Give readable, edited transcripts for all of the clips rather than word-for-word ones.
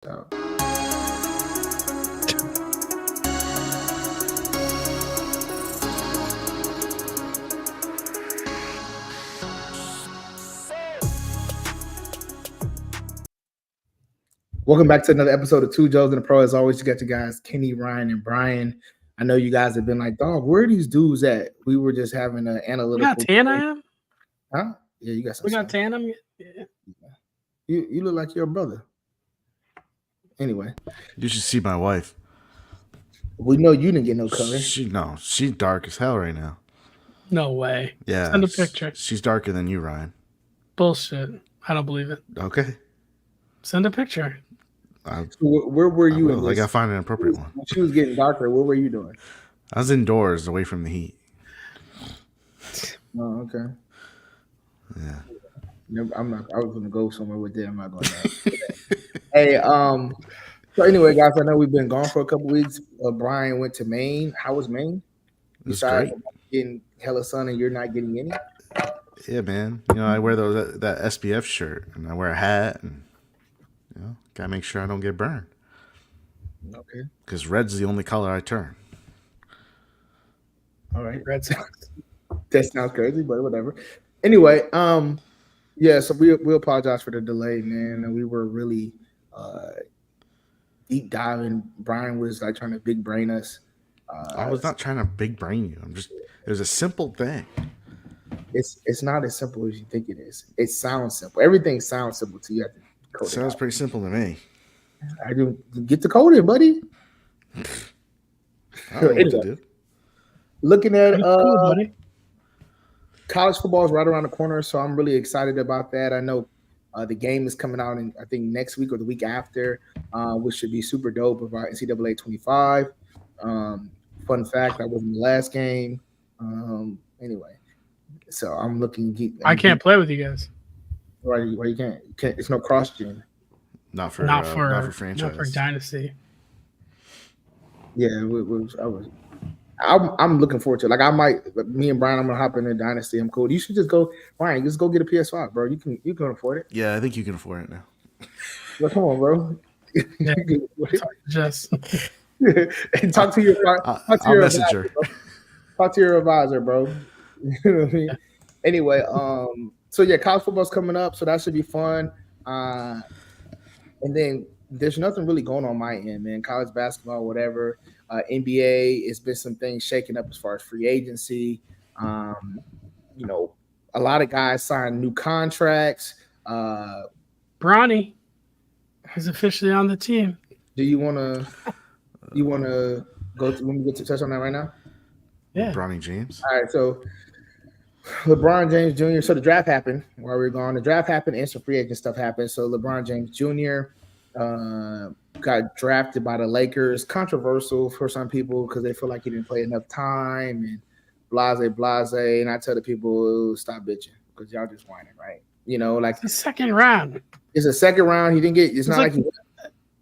So. Welcome back to another episode of Two Joes and a Pro. As always, you got your guys, Kenny, Ryan, and Brian. I know you guys have been like, dog, where are these dudes at? We were just having an analytical. Look how tan I am. Huh? Yeah, you got some. Look how tan I'm. Yeah. You look like your brother. Anyway. You should see my wife. We know you didn't get no color. She's dark as hell right now. No way. Yeah. Send a picture. She's darker than you, Ryan. Bullshit. I don't believe it. Okay. Send a picture. So where were you in this? I gotta find an appropriate one. When she was getting darker, what were you doing? I was indoors, away from the heat. Oh, okay. Yeah. I was gonna go somewhere with that. I'm not going to. Hey, so anyway, guys, I know we've been gone for a couple weeks. Brian went to Maine. How was Maine? Besides getting hella sun and you're not getting any? Yeah, man. You know, I wear that SPF shirt and I wear a hat and gotta make sure I don't get burned. Okay. Because red's the only color I turn. All right, red sounds. That sounds crazy, but whatever. Anyway, yeah. So we apologize for the delay, man. And we were really deep diving. Brian was like trying to big brain us. I was not trying to big brain you. It was a simple thing. It's not as simple as you think it is. It sounds simple. Everything sounds simple to you. It sounds pretty simple to me. I do get the code in, buddy. I don't know what to do. Looking at college football is right around the corner, so I'm really excited about that. I know the game is coming out in I think next week or the week after, which should be super dope about NCAA 25. Fun fact, I was in the last game. Anyway, so I'm looking. I can't play with you guys. Why you can't? It's no cross gen. Not for franchise. Not for Dynasty. Yeah, I'm looking forward to it. Like me and Brian, I'm gonna hop in the Dynasty. I'm cool. You should just go, Brian. Just go get a PS5, bro. You can afford it. Yeah, I think you can afford it now. Well, come on, bro. Yeah. Just talk to your messenger. Talk to your advisor, bro. You know what I mean? Yeah. Anyway, so yeah, college football's coming up, so that should be fun. And then there's nothing really going on my end, man. College basketball, whatever. NBA, it's been some things shaking up as far as free agency. A lot of guys signed new contracts. Bronny is officially on the team. Do you want to go? Let me get to touch on that right now. Yeah, Bronny James. All right, so LeBron James Jr. So the draft happened while we were gone. The draft happened and some free agent stuff happened. So LeBron James Jr. Got drafted by the Lakers. Controversial for some people because they feel like he didn't play enough time and blase. And I tell the people, stop bitching because y'all just whining, right? You know, like it's the second round. It's a second round. He didn't get. It's not like he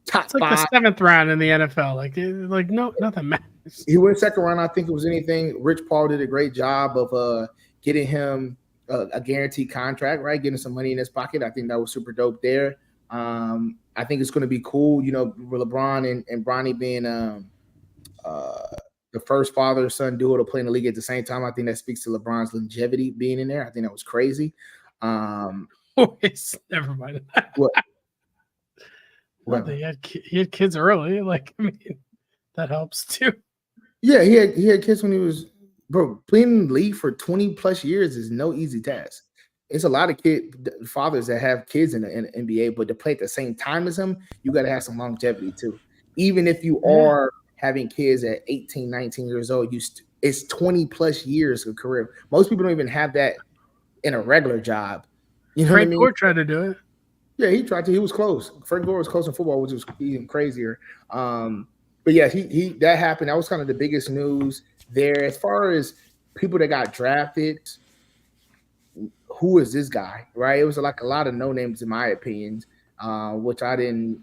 top it's like 5. The 7th round in the NFL. Like no, nothing matters. He went second round. I think it was anything. Rich Paul did a great job of getting him a guaranteed contract, right? Getting some money in his pocket. I think that was super dope there. I think it's going to be cool, with LeBron and Bronny being the first father-son duo to play in the league at the same time. I think that speaks to LeBron's longevity being in there. I think that was crazy. Never mind. What? He had kids early. Like, I mean, that helps too. Yeah, he had kids when he was playing in the league for 20 plus years is no easy task. It's a lot of fathers that have kids in the NBA, but to play at the same time as him, you got to have some longevity too. Even if you are having kids at 18, 19 years old, it's 20 plus years of career. Most people don't even have that in a regular job. You know Frank what I mean? Gore tried to do it. Yeah, he tried to. He was close. Frank Gore was close in football, which was even crazier. But yeah, he that happened. That was kind of the biggest news there. As far as people that got drafted, who is this guy, right? It was like a lot of no names in my opinion, which I didn't.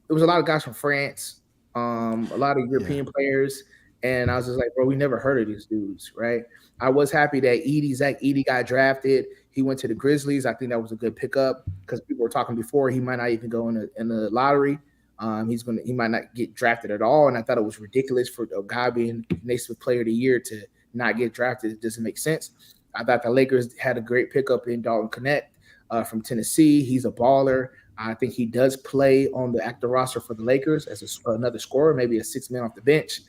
It was a lot of guys from France, a lot of European players, and I was just like, bro, we never heard of these dudes, right? I was happy that Zach Edey got drafted. He went to the Grizzlies. I think that was a good pickup because people were talking before he might not even go in the lottery. He might not get drafted at all, and I thought it was ridiculous for a guy being Naismith Player of the Year to not get drafted. It doesn't make sense. I thought the Lakers had a great pickup in Dalton Connect from Tennessee. He's a baller. I think he does play on the active roster for the Lakers as another scorer, maybe a 6 man off the bench.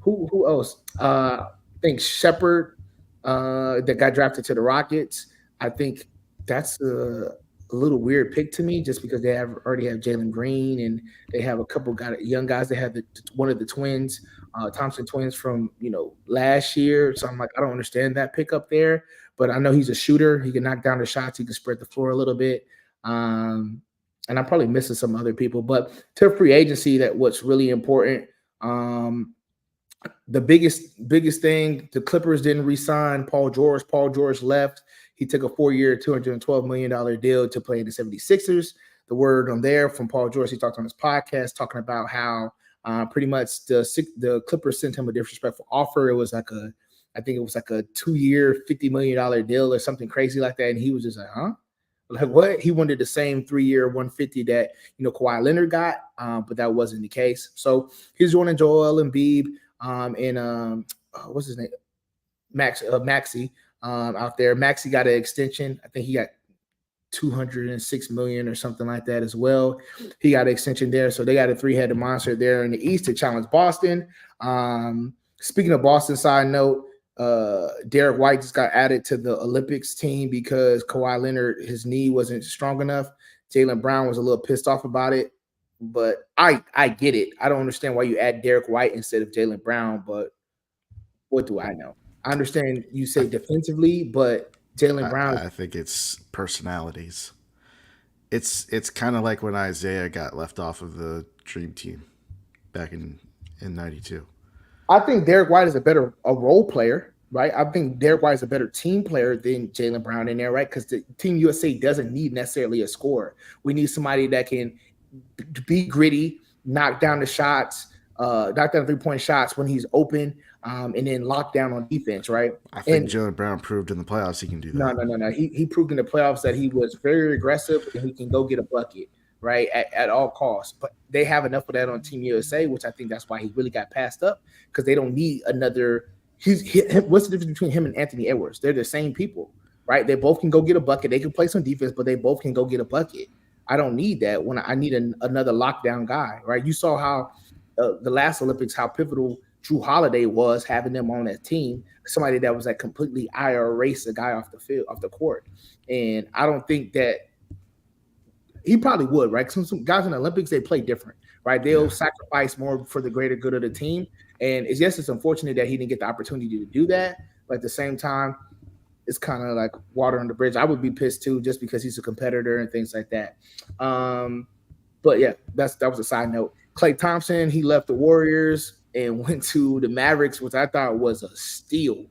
Who else? I think Shepard that got drafted to the Rockets. I think that's a little weird pick to me, just because they already have Jalen Green, and they have a couple young guys. They have one of the twins, Thompson twins from last year. So I'm like, I don't understand that pickup there. But I know he's a shooter. He can knock down the shots. He can spread the floor a little bit. And I'm probably missing some other people. But to free agency, what's really important. The biggest thing, the Clippers didn't re-sign Paul George. Paul George left. He took a 4-year, $212 million deal to play in the 76ers. The word on there from Paul George, he talked on his podcast talking about how pretty much the Clippers sent him a disrespectful offer. It was like I think it was like a 2-year, $50 million deal or something crazy like that. And he was just like, huh? Like what? He wanted the same 3-year, 150 that Kawhi Leonard got, but that wasn't the case. So he's joining Joel Embiid and what's his name? Maxey out there. Maxey got an extension. I think he got $206 million or something like that as well. He got an extension there. So they got a 3-headed monster there in the East to challenge Boston. Speaking of Boston, side note, Derek White just got added to the Olympics team because Kawhi Leonard, his knee wasn't strong enough. Jaylen Brown was a little pissed off about it, but I get it. I don't understand why you add Derek White instead of Jaylen Brown, but what do I know? I understand you say defensively, but Jaylen Brown. I think it's personalities. It's kind of like when Isaiah got left off of the Dream Team back in '92. I think Derek White is a role player, right? I think Derek White is a better team player than Jaylen Brown in there, right? Because the Team USA doesn't need necessarily a scorer. We need somebody that can be gritty, knock down the shots, knock down 3-point shots when he's open, and then lock down on defense, right? I think Jaylen Brown proved in the playoffs he can do that. No. He proved in the playoffs that he was very aggressive and he can go get a bucket, right, at all costs. But they have enough of that on Team USA, which I think that's why he really got passed up, because they don't need another. What's the difference between him and Anthony Edwards? They're the same people, right? They both can go get a bucket. They can play some defense, but they both can go get a bucket. I don't need that when I need another lockdown guy, right? You saw how the last Olympics, how pivotal Drew Holiday was, having them on that team, somebody that was like completely erase a guy off the field, off the court. And I don't think that he probably would, right? Some guys in the Olympics, they play different, right? They'll sacrifice more for the greater good of the team. And it's unfortunate that he didn't get the opportunity to do that. But at the same time, it's kind of like water on the bridge. I would be pissed too, just because he's a competitor and things like that. But yeah, that was a side note. Klay Thompson, he left the Warriors and went to the Mavericks, which I thought was a steal.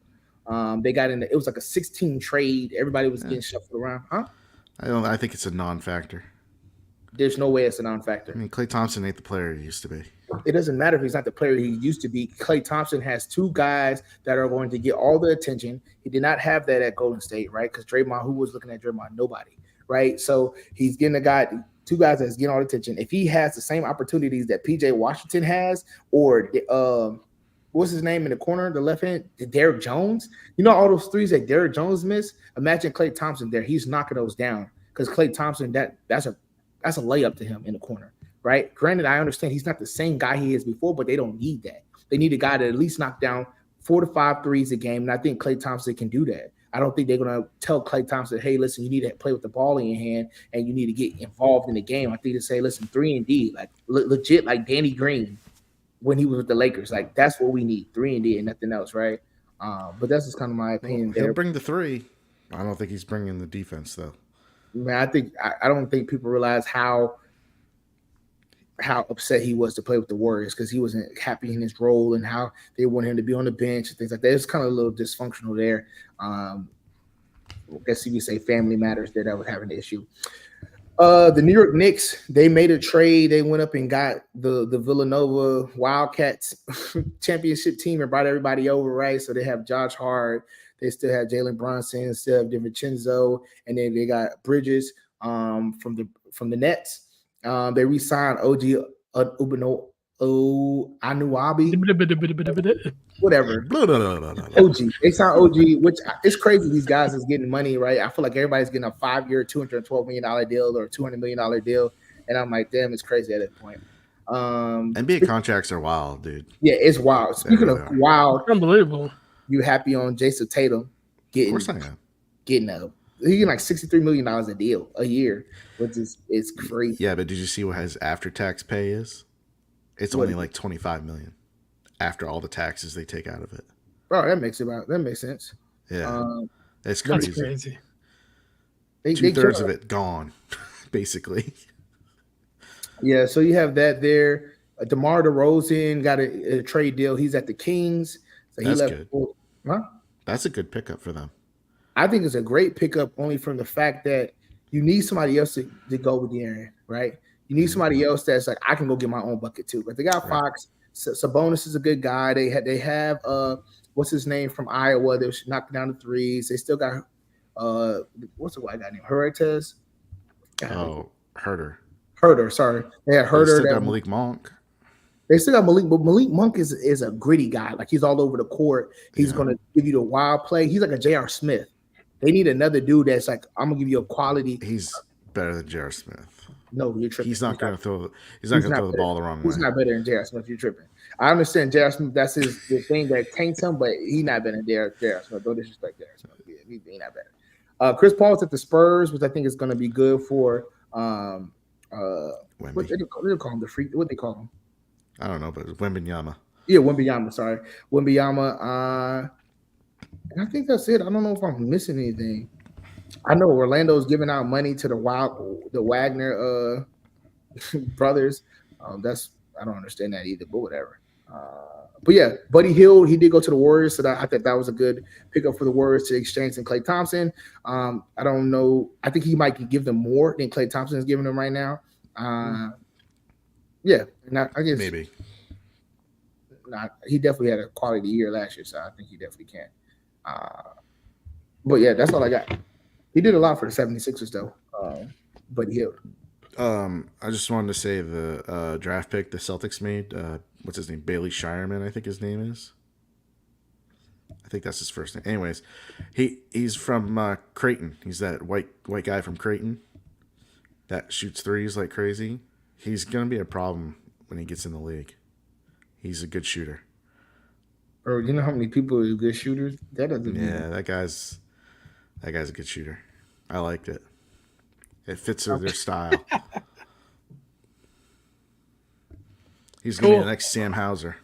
They got it was like a 16 trade. Everybody was getting shuffled around. Huh? I think it's a non-factor. There's no way it's a non-factor. I mean, Klay Thompson ain't the player he used to be. It doesn't matter if he's not the player he used to be. Klay Thompson has 2 guys that are going to get all the attention. He did not have that at Golden State, right? Because Draymond, who was looking at Draymond? Nobody, right? So he's getting 2 guys that's getting all the attention. If he has the same opportunities that PJ Washington has, or what's his name in the corner, the left hand, Derrick Jones. All those threes that Derrick Jones missed. Imagine Klay Thompson there. He's knocking those down, because Klay Thompson, that's a layup to him in the corner, right? Granted, I understand he's not the same guy he is before, but they don't need that. They need a guy to at least knock down 4 to 5 threes a game, and I think Klay Thompson can do that. I don't think they're going to tell Klay Thompson, hey, listen, you need to play with the ball in your hand and you need to get involved in the game. I think they say, listen, 3-and-D, like legit, like Danny Green when he was with the Lakers. Like, that's what we need, 3-and-D and nothing else, right? But that's just kind of my opinion. He'll bring the 3. I don't think he's bringing the defense, though. Man, I don't think people realize how upset he was to play with the Warriors, because he wasn't happy in his role and how they wanted him to be on the bench and things like that. It's kind of a little dysfunctional there. I guess you could say family matters there that was having the issue. The New York Knicks, they made a trade. They went up and got the Villanova Wildcats championship team and brought everybody over, right? So they have Josh Hart. They still have Jalen Brunson, still have DiVincenzo, and then they got Bridges from the Nets. They re-signed OG Anuabi, whatever. OG. They signed OG, which it's crazy. These guys is getting money, right? I feel like everybody's getting a 5-year, $212 million deal or $200 million deal, and I'm like, damn, it's crazy at that point. NBA contracts are wild, dude. Yeah, it's wild. Speaking of wild, unbelievable. You happy on Jason Tatum getting of course I am. Getting he getting like $63 million a deal a year, which is crazy. Yeah, but did you see what his after tax pay is? It's only like $25 million after all the taxes they take out of it. Bro, that makes sense. Yeah, that's crazy. That's crazy. 2/3 of it gone, basically. Yeah, so you have that there. DeMar DeRozan got a trade deal. He's at the Kings. So That's good. Huh? That's a good pickup for them. I think it's a great pickup only from the fact that you need somebody else to go with De'Aaron, right? You need somebody else that's like, I can go get my own bucket too. But they got Fox. Sabonis is a good guy. They have what's his name from Iowa? They're knocking down the threes. They still got what's the white guy named Huertas? Herter. Sorry, they had Herter. They still got Malik Monk. They still got Malik, but Malik Monk is a gritty guy. Like he's all over the court. He's going to give you the wild play. He's like a J.R. Smith. They need another dude that's like, I'm gonna give you a quality. He's better than J.R. Smith. No, you're tripping. He's not going to throw. He's not going to throw the ball the wrong way. He's not better than J.R. Smith. You're tripping. I understand J.R. Smith. That's the thing that taints him, but he's not better than J.R. Smith. Don't disrespect J.R. Smith. Yeah, he's not better. Chris Paul's at the Spurs, which I think is going to be good for. What they call him? The freak. What they call him? I don't know, but it's Wembanyama. Yeah, Wembanyama. Sorry, Wembanyama. And I think that's it. I don't know if I'm missing anything. I know Orlando's giving out money to the Wagner brothers. I don't understand that either, but whatever. But yeah, Buddy Hield, he did go to the Warriors, so I think that was a good pickup for the Warriors to exchange and Klay Thompson. I don't know. I think he might give them more than Klay Thompson is giving them right now. Yeah, and I guess maybe. He definitely had a quality year last year, so I think he definitely can. But yeah, that's all I got. He did a lot for the 76ers, though. Buddy Hield. I just wanted to say the draft pick the Celtics made. What's his name? Bailey Shireman, I think his name is. I think that's his first name. Anyways, he's from Creighton. He's that white guy from Creighton that shoots threes like crazy. He's gonna be a problem when he gets in the league. He's a good shooter. Bro, you know how many people are good shooters? That doesn't. Yeah, that guy's a good shooter. I liked it. It fits with their style. He's going to be the next Sam Hauser.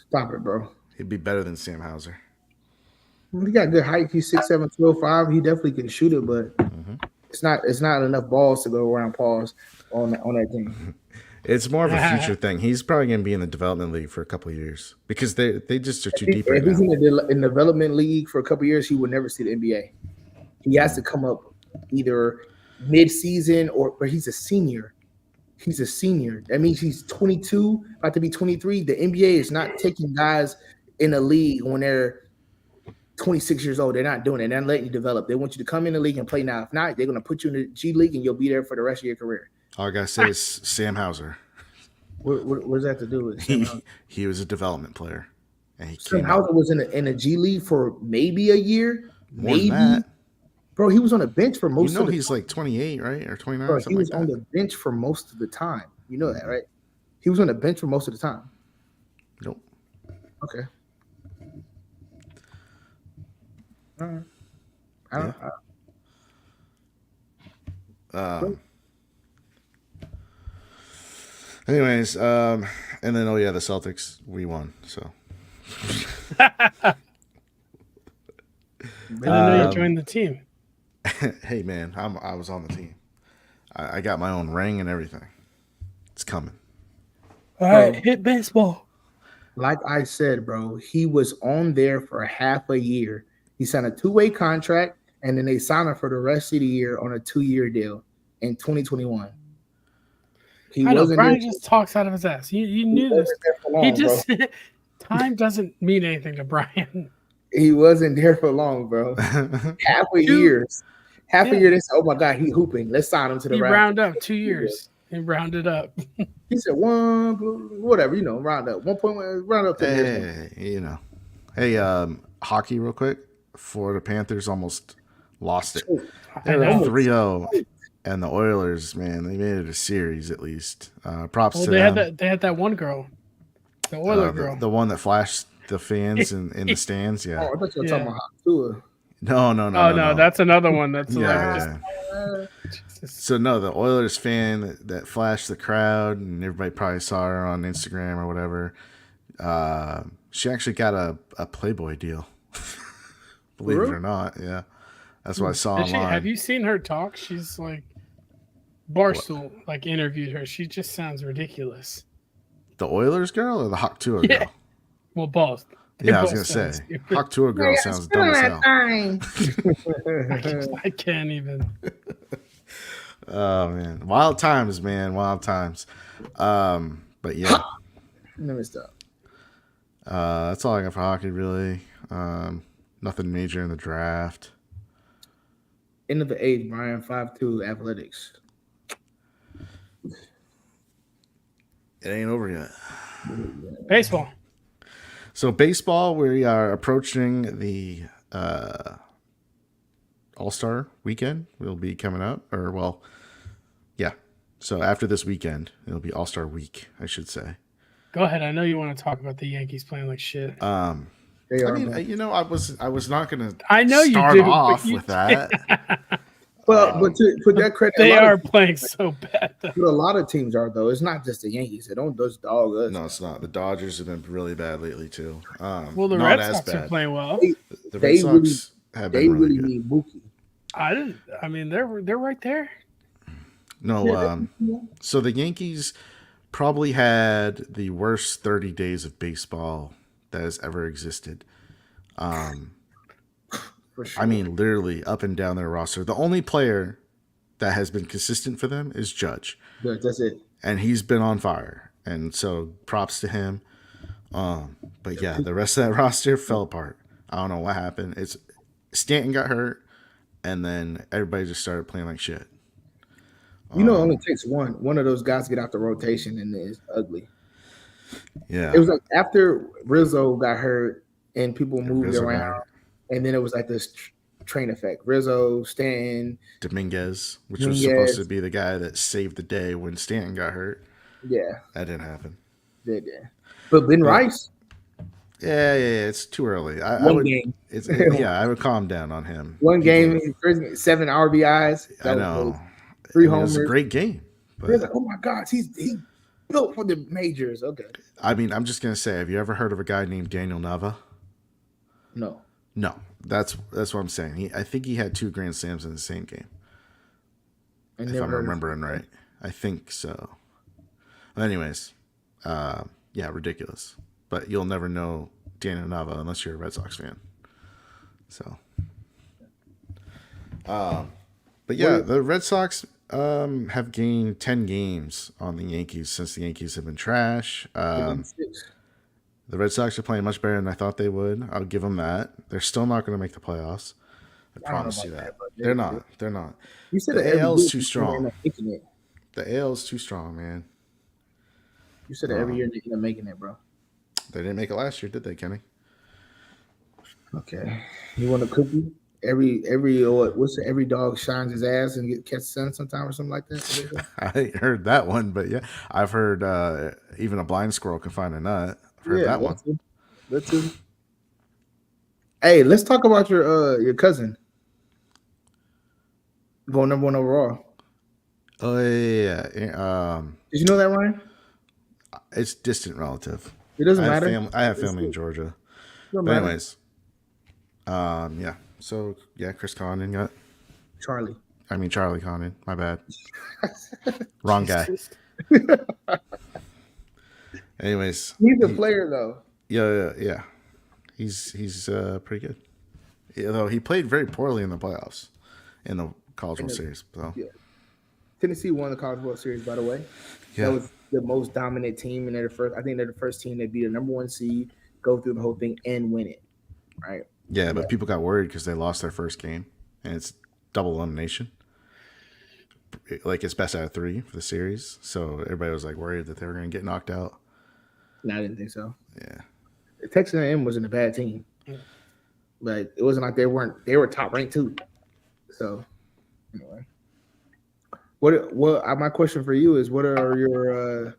Stop it, bro. He'd be better than Sam Hauser. He got good height. He's 6'7", 205. He definitely can shoot it, but it's not enough balls to go around pause on that team. It's more of a future thing. He's probably going to be in the development league for a couple of years because they just are too deep right now. If he's in the development league for a couple of years, he would never see the NBA. He has to come up either mid-season or he's a senior. He's a senior. That means he's 22, about to be 23. The NBA is not taking guys in the league when they're 26 years old. They're not doing it. They're not letting you develop. They want you to come in the league and play now. If not, they're going to put you in the G League and you'll be there for the rest of your career. All I got to say is Sam Hauser. What does that have to do with Sam Hauser? He was a development player. And Sam Hauser was in a G League for maybe a year. More than that. Bro, he was on the bench for most of the he's like 28, right? Or 29, Bro, something he was like on that. the bench for most of the time. You know that, right? He was on the bench for most of the time. Nope. Okay. All right. I don't know. Anyways, and then the Celtics, we won. So I didn't know you joined the team. Hey man, I was on the team. I got my own ring and everything. It's coming. All right, hit baseball. Like I said, bro, he was on there for half a year. He signed a 2-way contract, and then they signed him for the rest of the year on a 2-year deal in 2021. Brian just talks out of his ass. You knew this. He just time doesn't mean anything to Brian. He wasn't there for long, bro. Half a year. Half a year. They said, "Oh my God, he hooping. Let's sign him to the round up 2 years." He rounded up. He said one, whatever, round up 1.1, round up to Hey, Hey, hockey real quick. Florida Panthers almost lost it. They were 3-0, and the Oilers, man, they made it a series at least. Props to them. They had that one girl, the Oiler girl, the one that flashed the fans in the stands. Yeah. Oh, I thought you were talking about Tua. No, that's another one. That's yeah. So no, the Oilers fan that flashed the crowd, and everybody probably saw her on Instagram or whatever. She actually got a Playboy deal. Believe it or not, yeah. That's what I saw online. Have you seen her talk? She's like Barstool, like interviewed her. She just sounds ridiculous. The Oilers girl or the Hawk Tour girl? Well, both. I was gonna say Hawk Tour girl sounds dumb as hell. I can't even. Oh man, wild times, man, wild times. But yeah, never stop. That's all I got for hockey, really. Nothing major in the draft. End of the age, Brian. 5'2" athletics. It ain't over yet. Baseball. So baseball, we are approaching the All-Star weekend. Will be coming up, yeah. So after this weekend, it'll be All-Star week, I should say. Go ahead. I know you want to talk about the Yankees playing like shit. I was not going to. I know start you do, off with that. But to put that credit, they are playing so bad. But a lot of teams are though. It's not just the Yankees. They don't just dog us. No, it's not. The Dodgers have been really bad lately too. Well, the Red Sox are playing well. The Red Sox have been really good. Need Mookie. I mean, they're right there. No, so the Yankees probably had the worst 30 days of baseball that has ever existed. For sure. I mean, literally up and down their roster. The only player that has been consistent for them is Judge. That's it. And he's been on fire. And so props to him. But yeah, the rest of that roster fell apart. I don't know what happened. Stanton got hurt, and then everybody just started playing like shit. It only takes one of those guys to get out the rotation, and it's ugly. Yeah. It was like after Rizzo got hurt and people moved around, and then it was like this train effect. Rizzo, Stanton, Dominguez, which was supposed to be the guy that saved the day when Stanton got hurt. Yeah. That didn't happen. They did. But Ben Rice? Yeah, it's too early. I would calm down on him. One game, 7 RBIs. I know. 3 homers. It was a great game. But like, oh my gosh, he built for the majors. Okay. I mean, I'm just gonna say, have you ever heard of a guy named Daniel Nava? No. That's what I'm saying. I think he had 2 grand slams in the same game. If I'm remembering right. I think so. Anyways, ridiculous. But you'll never know Daniel Nava unless you're a Red Sox fan. So, but yeah, the Red Sox have gained 10 games on the Yankees since the Yankees have been trash. The Red Sox are playing much better than I thought they would. I'll give them that. They're still not going to make the playoffs. I promise you that. They're not. You said the AL is too strong. The AL is too strong, man. You said every year they're making it, bro. They didn't make it last year, did they, Kenny? Okay. You want a cookie? Every dog shines his ass and catch the sun sometime or something like that? I ain't heard that one, but yeah, I've heard even a blind squirrel can find a nut. I've heard that one. Let's see. Hey, let's talk about your cousin going number 1 overall. Oh yeah. Did you know that, Ryan? It's distant relative. It doesn't matter. I have family in Georgia. But anyways, yeah. So yeah, Chris Condon got Charlie Condon. My bad. Wrong guy. Anyways, he's a player though. Yeah. He's pretty good. Though he played very poorly in the playoffs in the College World Series. So yeah. Tennessee won the College World Series, by the way. Yeah. That was the most dominant team, and I think they're the first team that beat a number 1 seed, go through the whole thing, and win it. Right? Yeah, but people got worried because they lost their first game, and it's double elimination. like its best out of 3 for the series. So everybody was like worried that they were going to get knocked out. No, I didn't think so. Yeah. Texas A&M wasn't a bad team. Like it wasn't like they were top ranked too. So anyway, what my question for you is what are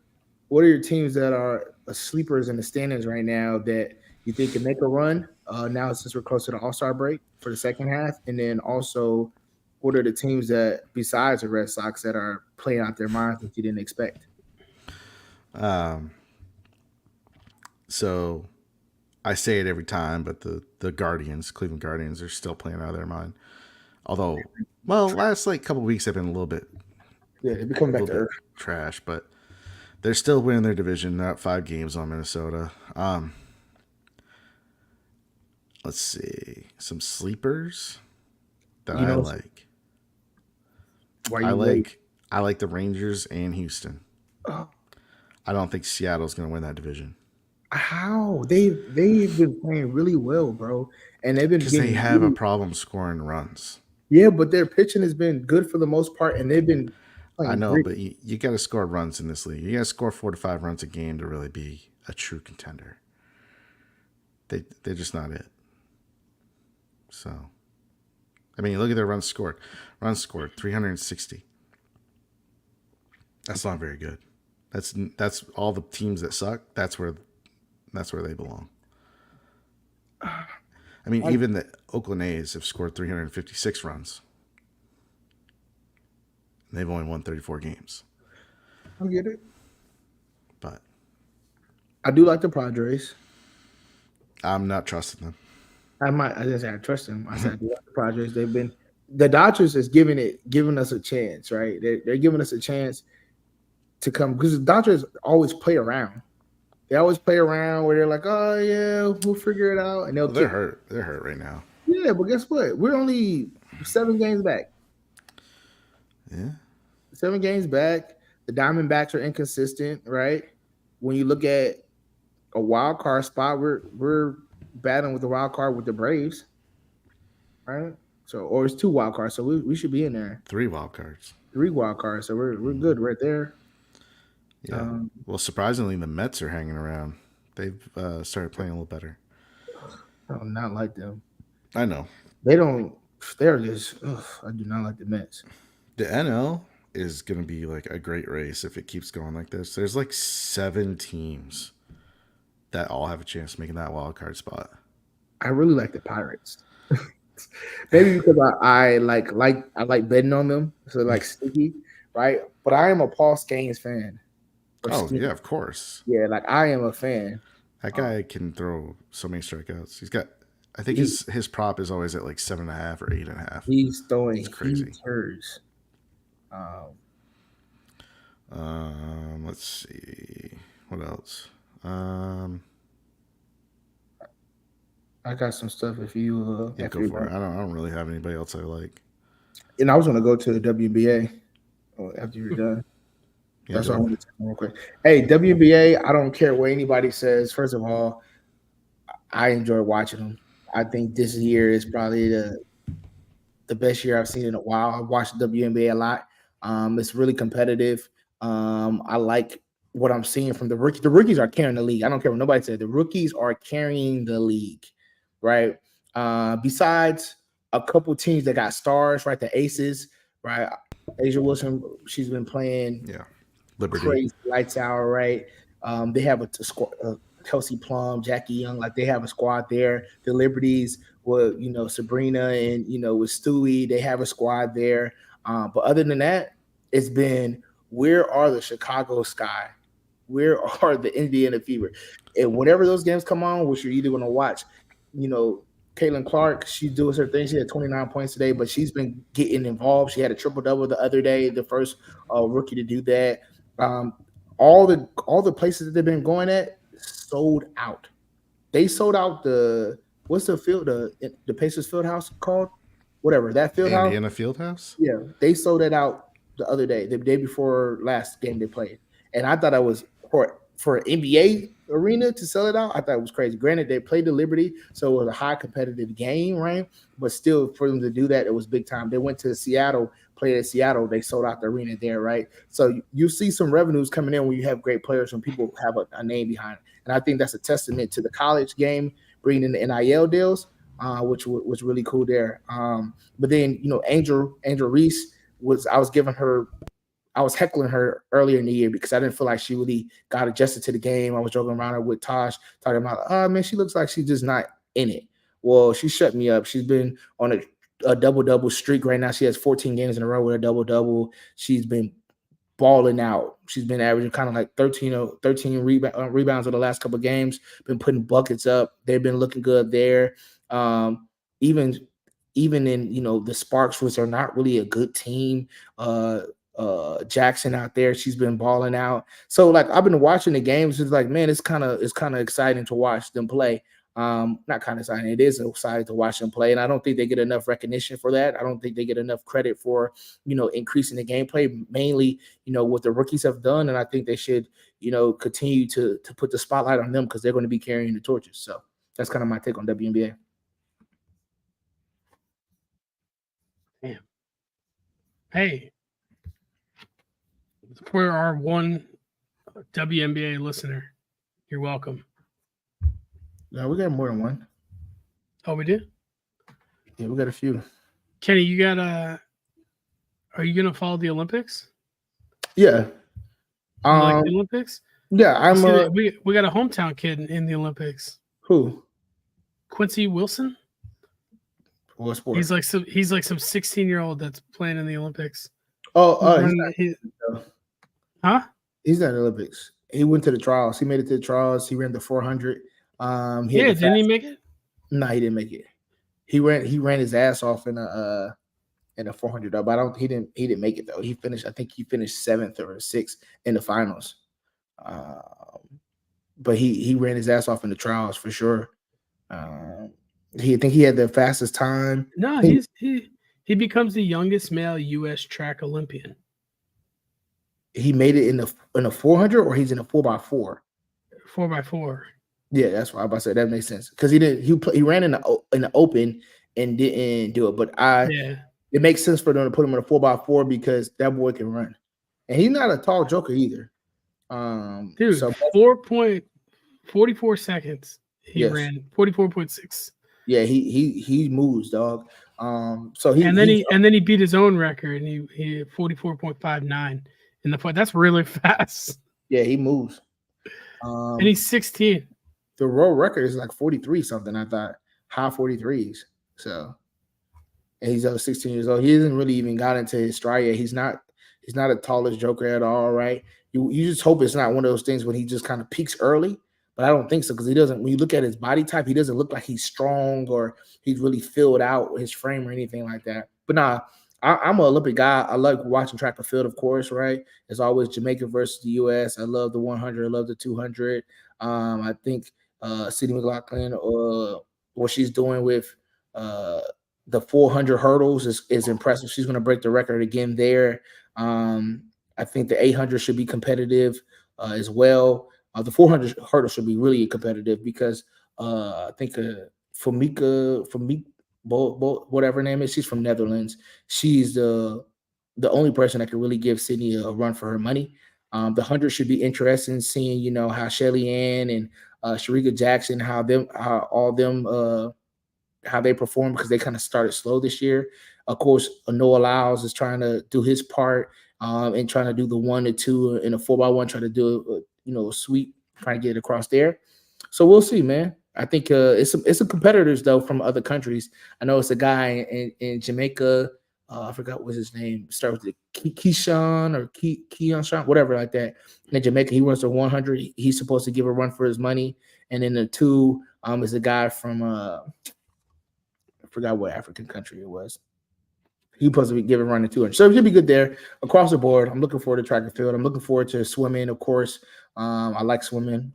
your teams that are sleepers in the standings right now that you think can make a run? Now since we're close to the All-Star break for the second half, and then also what are the teams that besides the Red Sox that are playing out their minds that you didn't expect? So I say it every time, but the Guardians, Cleveland Guardians, are still playing out of their mind. Although, well, last like couple weeks have been a little bit, they're coming back to earth. Trash, but they're still winning their division. They're up 5 games on Minnesota. Let's see some sleepers that I like. I like the Rangers and Houston. Oh. I don't think Seattle's going to win that division. How they've been playing really well, bro, and they've been because they have a problem scoring runs. Yeah, but their pitching has been good for the most part, and they've been. I know, great. But you got to score runs in this league. You got to score 4 to 5 runs a game to really be a true contender. They're just not it. So, I mean, look at their runs scored. Runs scored 360. That's not very good. That's all the teams that suck. That's where they belong. I mean, even the Oakland A's have scored 356 runs. And they've only won 34 games. I get it. But I do like the Padres. I'm not trusting them. I didn't say I trust them. I said I do like the Padres. The Dodgers is giving us a chance, right? They're giving us a chance to come because the Dodgers always play around. They always play around where they're like, oh yeah, we'll figure it out, and they're hurt. They're hurt right now. Yeah, but guess what? We're only 7 games back. Yeah, 7 games back. The Diamondbacks are inconsistent, right? When you look at a wild card spot, we're battling with the wild card with the Braves, right? So, or it's 2 wild cards, so we should be in there. 3 wild cards. 3 wild cards, so we're good right there. Yeah. Well, surprisingly, the Mets are hanging around. They've started playing a little better. I do not like them. I know. They're just. I do not like the Mets. The NL is going to be like a great race if it keeps going like this. There's like 7 teams that all have a chance of making that wild card spot. I really like the Pirates. Maybe because I like betting on them, so like sticky, right? But I am a Paul Skeens fan. Yeah, of course. Yeah, like I am a fan. That guy can throw so many strikeouts. He's got, I think his prop is always at like 7.5 or 8.5. He's throwing. It's crazy. Let's see what else. I got some stuff. If you go for it. I don't really have anybody else I like. And I was going to go to the WBA after you're done. Yeah, that's what I want to say real quick. Hey, WBA, I don't care what anybody says. First of all, I enjoy watching them. I think this year is probably the best year I've seen in a while. I've watched the WNBA a lot. It's really competitive. I like what I'm seeing from the rookies. The rookies are carrying the league. I don't care what nobody said. The rookies are carrying the league, right? Besides a couple teams that got stars, right? The Aces, right? Asia Wilson, she's been playing. Yeah. Liberty. Crazy lights out, right? They have a squad, Kelsey Plum, Jackie Young, like they have a squad there. The Liberties with Sabrina and with Stewie, they have a squad there. But other than that, it's been where are the Chicago Sky? Where are the Indiana Fever? And whenever those games come on, which you're either going to watch, Caitlin Clark, she's doing her thing. She had 29 points today, but she's been getting involved. She had a triple-double the other day, the first rookie to do that. All the places that they've been going at sold out. They sold out what's the field, the Pacers field house called? Whatever, that field house. Indiana field house? Yeah, they sold it out the other day, the day before last game they played. And I thought I was for an NBA arena to sell it out, I thought it was crazy. Granted, they played the Liberty, so it was a high competitive game, right? But still, for them to do that, it was big time. They went to Seattle, played at Seattle, they sold out the arena there, right? So you see some revenues coming in when you have great players, when people have a name behind it. And I think that's a testament to the college game, bringing in the NIL deals, which was really cool there. But then, Angel Reese I was heckling her earlier in the year because I didn't feel like she really got adjusted to the game. I was joking around her with Tosh, talking about, oh man, she looks like she's just not in it. Well, she shut me up. She's been on a double-double streak right now. She has 14 games in a row with a double-double. She's been balling out. She's been averaging kind of like 13 rebounds in the last couple of games, been putting buckets up. They've been looking good there. Even in, the Sparks, which are not really a good team, Jackson out there, she's been balling out. So like I've been watching the games. It's like, man, it's kind of exciting to watch them play. Not kind of exciting. It is exciting to watch them play, and I don't think they get enough recognition for that. I don't think they get enough credit for increasing the gameplay, mainly what the rookies have done, and I think they should continue to put the spotlight on them because they're going to be carrying the torches. So that's kind of my take on WNBA. Damn. Hey, for our one WNBA listener, you're welcome. No, we got more than one. Oh, we do? Yeah, we got a few. Kenny, are you gonna follow the Olympics? Yeah. You like the Olympics? Yeah, we got a hometown kid in the Olympics. Who? Quincy Wilson. What sport? He's like some 16-year-old that's playing in the Olympics. Huh? He's not in the Olympics. He went to the trials. He made it to the trials. He ran the 400. Didn't he make it? No, he didn't make it. He ran his ass off in a 400, but he didn't make it though. I think he finished 7th or 6th in the finals. But he ran his ass off in the trials for sure. I think he had the fastest time. No, he becomes the youngest male U.S. track Olympian. He made it in a 400, or he's in a 4x4. 4x4. Yeah, that's why I said that makes sense because he ran in the open and didn't do it. But it makes sense for them to put him in a 4x4 because that boy can run, and he's not a tall joker either. Dude, so 4.44 seconds. He ran 44.6. Yeah, he moves, dog. Then he beat his own record, and he had 44.59 in the fight. That's really fast. Yeah, he moves. And he's 16. The world record is like 43 something. I thought high 43s. So, and he's 16 years old. He hasn't really even got into his stride yet. He's not a tallest joker at all, right? You just hope it's not one of those things when he just kind of peaks early. But I don't think so because he doesn't. When you look at his body type, he doesn't look like he's strong or he's really filled out his frame or anything like that. But nah, I'm an Olympic guy. I like watching track and field, of course, right? It's always Jamaica versus the U.S. I love the 100. I love the 200. I think Sydney McLaughlin, what she's doing with the 400 hurdles is impressive. She's going to break the record again there. I think the 800 should be competitive as well. The 400 hurdle should be really competitive because I think Famika, whatever her name is, she's from Netherlands. She's the only person that can really give Sydney a run for her money. The 100 should be interesting, seeing how Shelly Ann and Sharika Jackson, how they perform because they kind of started slow this year. Of course, Noah Lyles is trying to do his part and trying to do the 1 to 2 in a 4x1, trying to do a sweep, trying to get it across there. So we'll see, man. I think it's some competitors though from other countries. I know it's a guy in Jamaica. I forgot what his name. Start with the Keyshawn or Keon, whatever like that. In Jamaica, he runs the 100. He's supposed to give a run for his money. And then the 2 is a guy from I forgot what African country it was. He's supposed to be giving a run to 200. So it should be good there across the board. I'm looking forward to track and field. I'm looking forward to swimming, of course. I like swimming.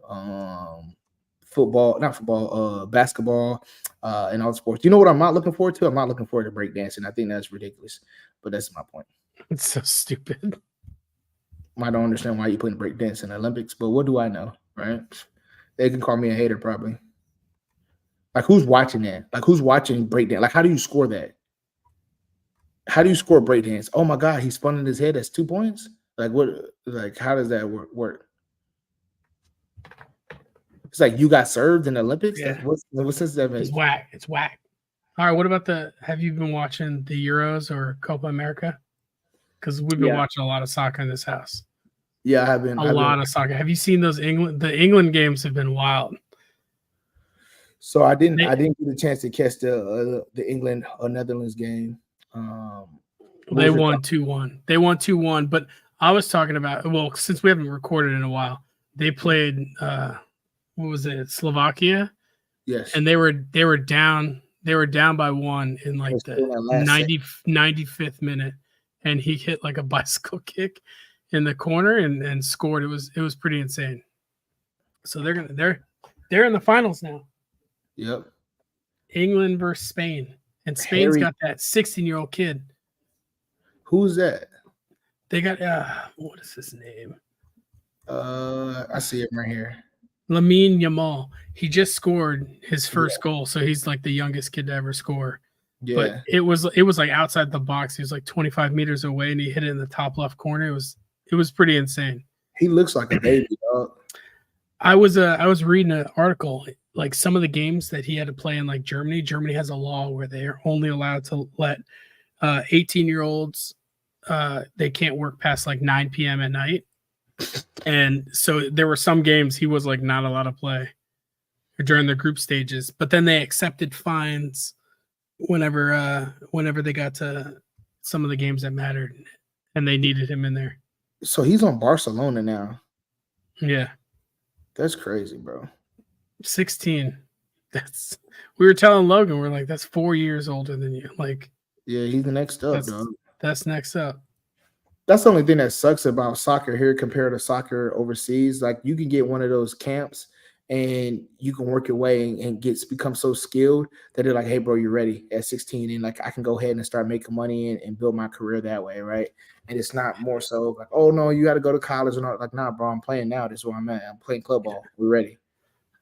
Basketball, and all sports. You know what I'm not looking forward to? I'm not looking forward to breakdancing. I think that's ridiculous, but that's my point. It's so stupid. I don't understand why you putting breakdance in the Olympics, but what do I know, right? They can call me a hater probably. Like, who's watching that? Like, who's watching breakdance? Like, how do you score that? How do you score breakdance? Oh my God, he spun in his head. That's 2 points. Like, what? Like, how does that work? It's like you got served in the Olympics. Yeah. What sense does that make? It's whack. It's whack. All right. What about have you been watching the Euros or Copa America? Because we've been watching a lot of soccer in this house. Yeah, I have been. A lot of soccer. Have you seen those England? The England games have been wild. So I didn't get a chance to catch the England or Netherlands game. They won 2-1. They won 2-1. But I was talking about, well, since we haven't recorded in a while, they played what was it, Slovakia? Yes. And they were down. They were down by 1 in like the 95th minute, and he hit like a bicycle kick in the corner and scored. It was pretty insane. So they're in the finals now. Yep. England versus Spain, and Spain's got that 16-year-old kid. Who's that? They got what is his name? I see him right here. Lamine Yamal. He just scored his first goal, so he's like the youngest kid to ever score. Yeah. But it was like outside the box. He was like 25 meters away, and he hit it in the top left corner. It was pretty insane. He looks like a baby, dog. I was reading an article, like some of the games that he had to play in like Germany. Germany has a law where they are only allowed to let 18-year-olds they can't work past like 9 p.m. at night. And so there were some games he was like not allowed to play during the group stages, but then they accepted fines whenever they got to some of the games that mattered and they needed him in there. So he's on Barcelona now. Yeah. That's crazy, bro. 16. We were telling Logan, we're like, that's 4 years older than you. Like, yeah, he's the next up, dog. That's next up. That's the only thing that sucks about soccer here compared to soccer overseas. Like, you can get one of those camps and you can work your way and become so skilled that they're like, hey, bro, you're ready at 16. And like, I can go ahead and start making money and build my career that way, right? And it's not more so like, oh, no, you got to go to college. And like, nah, bro, I'm playing now. This is where I'm at. I'm playing club ball. We're ready.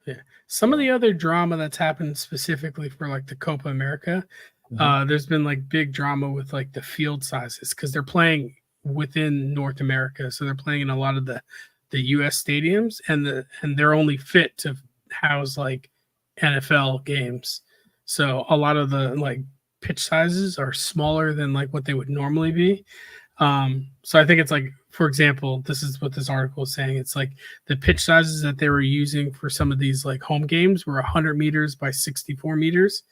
Yeah. Some of the other drama that's happened specifically for like the Copa America, there's been like big drama with like the field sizes because they're playing within North America. So they're playing in a lot of the US stadiums and they're only fit to house like NFL games. So a lot of the like pitch sizes are smaller than like what they would normally be. So I think it's like, for example, this is what this article is saying. It's like the pitch sizes that they were using for some of these like home games were 100 meters by 64 meters.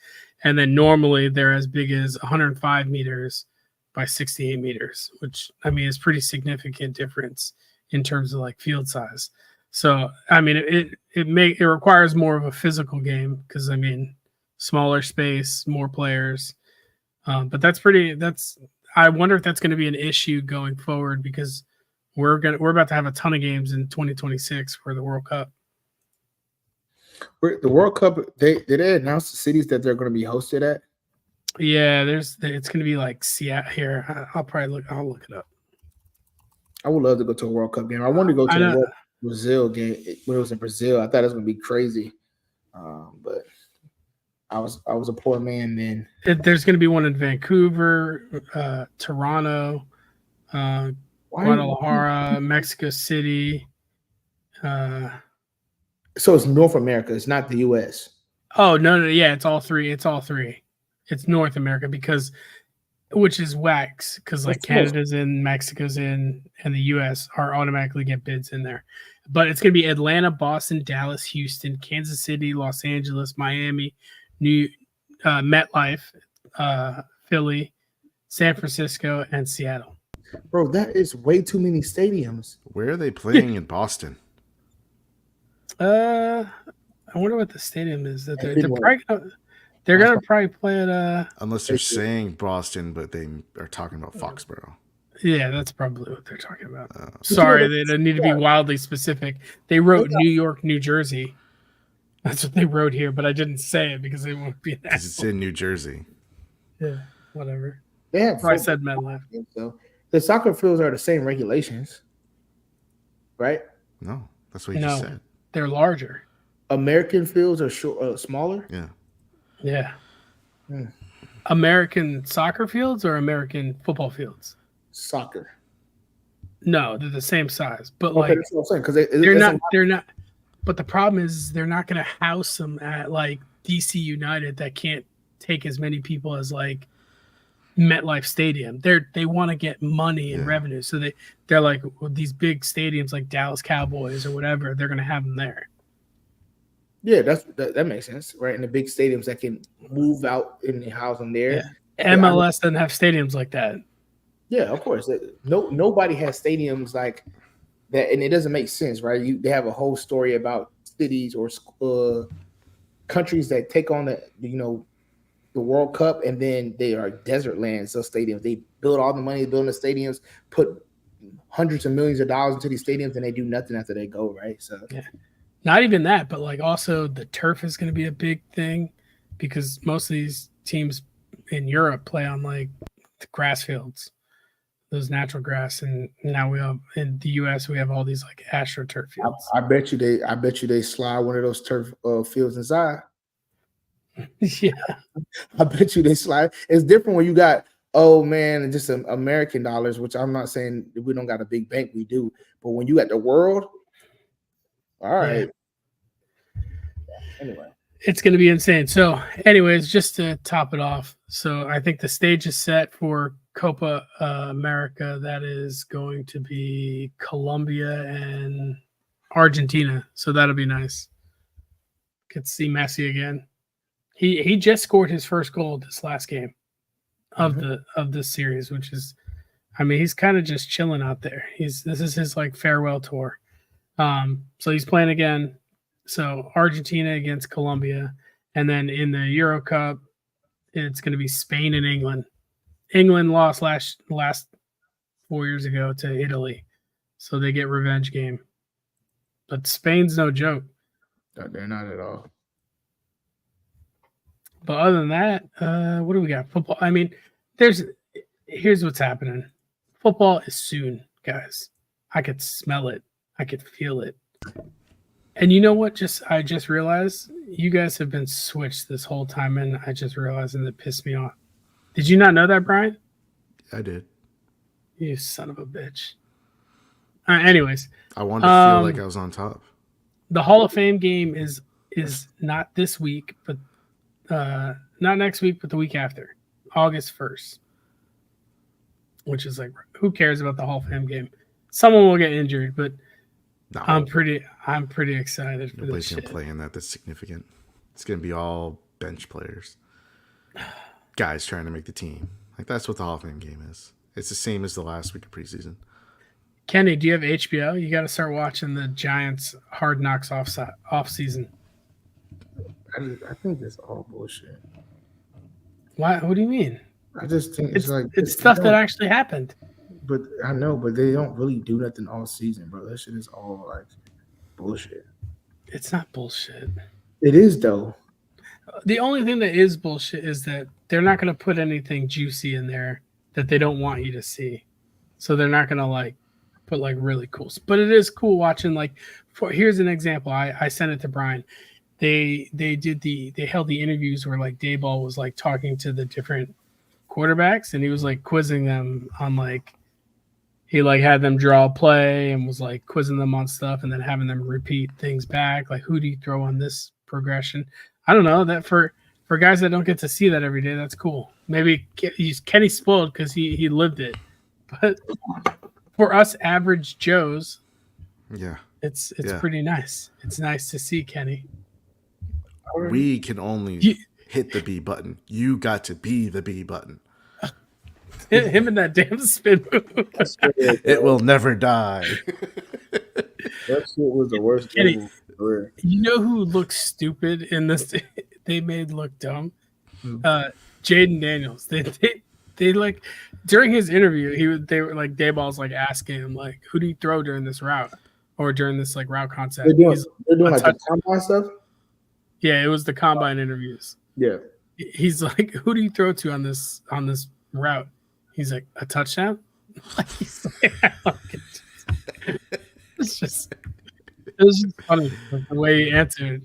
And then normally they're as big as 105 meters by 68 meters, which I mean is pretty significant difference in terms of like field size. So I mean it requires more of a physical game because I mean smaller space, more players. But I wonder if that's going to be an issue going forward because we're about to have a ton of games in 2026 for the World Cup. The World Cup, did they announce the cities that they're going to be hosted at? Yeah, it's going to be like Seattle here. I'll look it up. I would love to go to a World Cup game. I wanted to go to a Brazil game when it was in Brazil. I thought it was going to be crazy, but I was a poor man then. There's going to be one in Vancouver, Toronto, Guadalajara, Mexico City. So it's North America. It's not the U.S. Oh, no. Yeah, it's all three. It's North America which is wax because like Canada's in, Mexico's in, and the U.S. are automatically get bids in there. But it's going to be Atlanta, Boston, Dallas, Houston, Kansas City, Los Angeles, Miami, MetLife, Philly, San Francisco, and Seattle. Bro, that is way too many stadiums. Where are they playing in Boston? I wonder what the stadium is that they're gonna probably play at unless they're saying Boston, but they are talking about Foxborough. Yeah, that's probably what they're talking about. Sorry, they don't need to be wildly specific. They wrote New York, New Jersey. That's what they wrote here, but I didn't say it because it won't be an because it's in New Jersey. Yeah, whatever. They have. I said MetLife. So the soccer fields are the same regulations. right? No, that's what you just No, said. they're larger. American fields are smaller. Yeah. Yeah. Hmm. American soccer fields or American football fields? Soccer. No, they're the same size. But Okay, like that's what I'm saying. Because they're not. But the problem is they're not going to house them at like DC United that can't take as many people as like MetLife Stadium. They want to get money and revenue, so they're like these big stadiums like Dallas Cowboys or whatever. They're going to have them there. Yeah, that makes sense, right? In the big stadiums that can move out and house them there. Yeah. MLS doesn't have stadiums like that. Yeah, of course. Nobody has stadiums like that, and it doesn't make sense, right? They have a whole story about cities or countries that take on the World Cup, and then they are desert lands. Those stadiums, they build all the money building the stadiums, put hundreds of millions of dollars into these stadiums, and they do nothing after they go, right? So yeah. Not even that, but like also the turf is going to be a big thing because most of these teams in Europe play on like the grass fields, those natural grass, and now we have in the US we have all these like AstroTurf fields. I bet you they slide one of those turf fields inside. Yeah, I bet you they slide. It's different when you got just some American dollars, which I'm not saying we don't got a big bank, we do, but when you at the world. All right. Yeah. Anyway, it's going to be insane. So, anyways, just to top it off, so I think the stage is set for Copa America. That is going to be Colombia and Argentina. So that'll be nice. Get to see Messi again. He just scored his first goal this last game of this series, which is, I mean, he's kind of just chilling out there. This is his like farewell tour. So he's playing again. So Argentina against Colombia, and then in the Euro Cup, it's going to be Spain and England. England lost last 4 years ago to Italy, so they get revenge game. But Spain's no joke. No, they're not at all. But other than that, what do we got? Football. I mean, here's what's happening. Football is soon, guys. I could smell it. I could feel it. And you know what? I just realized you guys have been switched this whole time, and I just realized, and it pissed me off. Did you not know that, Brian? I did. You son of a bitch. Anyways, I wanted to feel like I was on top. The Hall of Fame game is not this week, but not next week, but the week after, August 1st. Which is like, who cares about the Hall of Fame game? Someone will get injured, but no. I'm pretty excited for Nobody's this gonna shit. play in that. That's significant. It's gonna be all bench players, guys trying to make the team. Like that's what the Hall of Fame game is. It's the same as the last week of preseason. Kenny, do you have HBO? You got to start watching the Giants Hard Knocks off season. I think that's all bullshit. Why? What do you mean? I just think it's stuff that actually happened. But I know, but they don't really do nothing all season, bro. That shit is all like bullshit. It's not bullshit. It is though. The only thing that is bullshit is that they're not going to put anything juicy in there that they don't want you to see. So they're not going to like put like really cool. But it is cool watching like. Here's an example. I sent it to Brian. They held the interviews where like Dayball was like talking to the different quarterbacks, and he was like quizzing them on like. He like had them draw a play and was like quizzing them on stuff and then having them repeat things back. Like, who do you throw on this progression? I don't know. That for guys that don't get to see that every day, that's cool. Maybe Kenny's spoiled because he lived it. But for us average Joes, yeah, it's pretty nice. It's nice to see Kenny. We can only hit the B button. You got to be the B button. Him and that damn spin move. It will never die. That shit was the worst thing ever. You know who looks stupid in this? They made look dumb. Jaden Daniels. They like during his interview, they were like Dayball's like asking him like, who do you throw during this route or during this like route concept? They're doing like the combine stuff. Yeah, it was the combine interviews. Yeah, he's like, who do you throw to on this route? He's like, a touchdown? It was just funny the way he answered.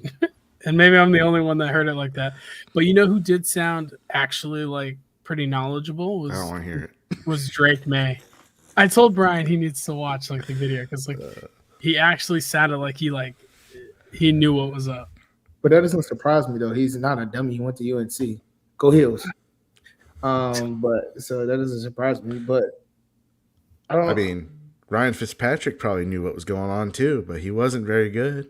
And maybe I'm the only one that heard it like that. But you know who did sound actually like pretty knowledgeable I don't want to hear it. was Drake May. I told Brian he needs to watch like the video because like he actually sounded like he knew what was up. But that doesn't surprise me though. He's not a dummy. He went to UNC. Go Heels. But so that doesn't surprise me. But I mean, Ryan Fitzpatrick probably knew what was going on too, but he wasn't very good.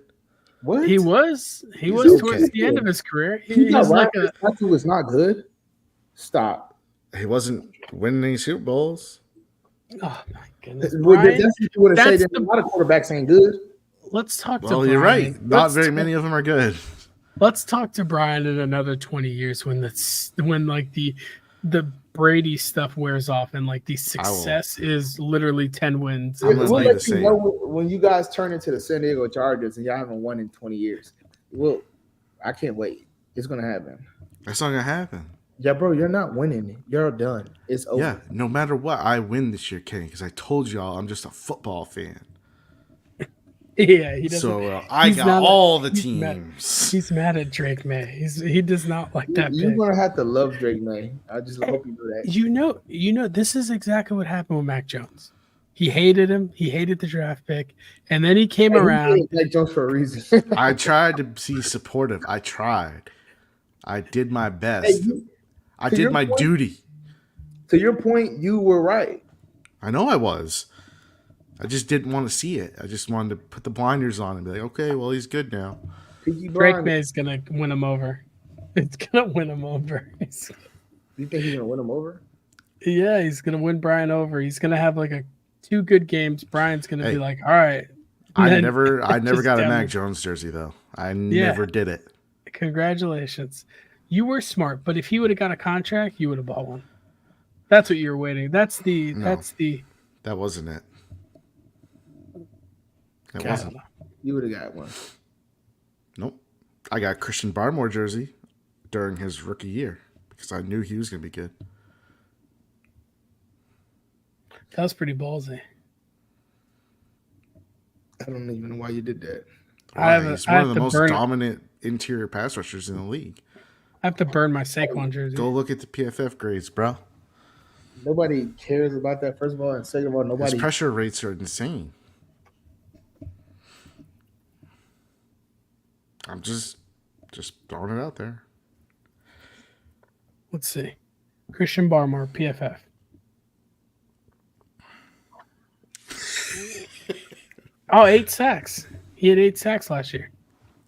What he was okay. towards the end of his career. He was like was not good. Stop. He wasn't winning any Super Bowls. Oh my goodness! That's what you would have said. A lot of quarterbacks ain't good. Let's talk to Well, Brian. you're right. Not very many of them are good. Let's talk to Brian in another 20 years when like the Brady stuff wears off and like the success is literally 10 wins. We'll let you know when you guys turn into the San Diego Chargers and y'all haven't won in 20 years. Well, I can't wait. It's gonna happen. That's not gonna happen. Yeah, bro, you're not winning. You're done. It's over. Yeah, no matter what, I win this year, Kenny, because I told y'all I'm just a football fan. Yeah, he doesn't. So I got all the teams. He's mad at Drake May. He does not like that. You're gonna have to love Drake May. I just hope you do that. You know, this is exactly what happened with Mac Jones. He hated him. He hated the draft pick, and then he came around. He Mac Jones for a reason. I tried to be supportive. I tried. I did my best. I did my duty. To your point, you were right. I know I was. I just didn't want to see it. I just wanted to put the blinders on and be like, okay, well, he's good now. Drake May is going to win him over. It's going to win him over. You think he's going to win him over? Yeah, he's going to win Brian over. He's going to have like 2 good games. Brian's going to be like, all right. I never got a Mac Jones jersey, though. I never did it. Congratulations. You were smart, but if he would have got a contract, you would have bought one. That's what you were waiting. That wasn't it. It wasn't. You would have got one. Nope. I got Christian Barmore jersey during his rookie year because I knew he was going to be good. That was pretty ballsy. I don't even know why you did that. He's one of the most dominant interior pass rushers in the league. I have to burn my Saquon jersey. Go look at the PFF grades, bro. Nobody cares about that, first of all, and second of all, his pressure rates are insane. I'm just throwing it out there. Let's see. Christian Barmore, PFF. Oh, 8 sacks. He had 8 sacks last year.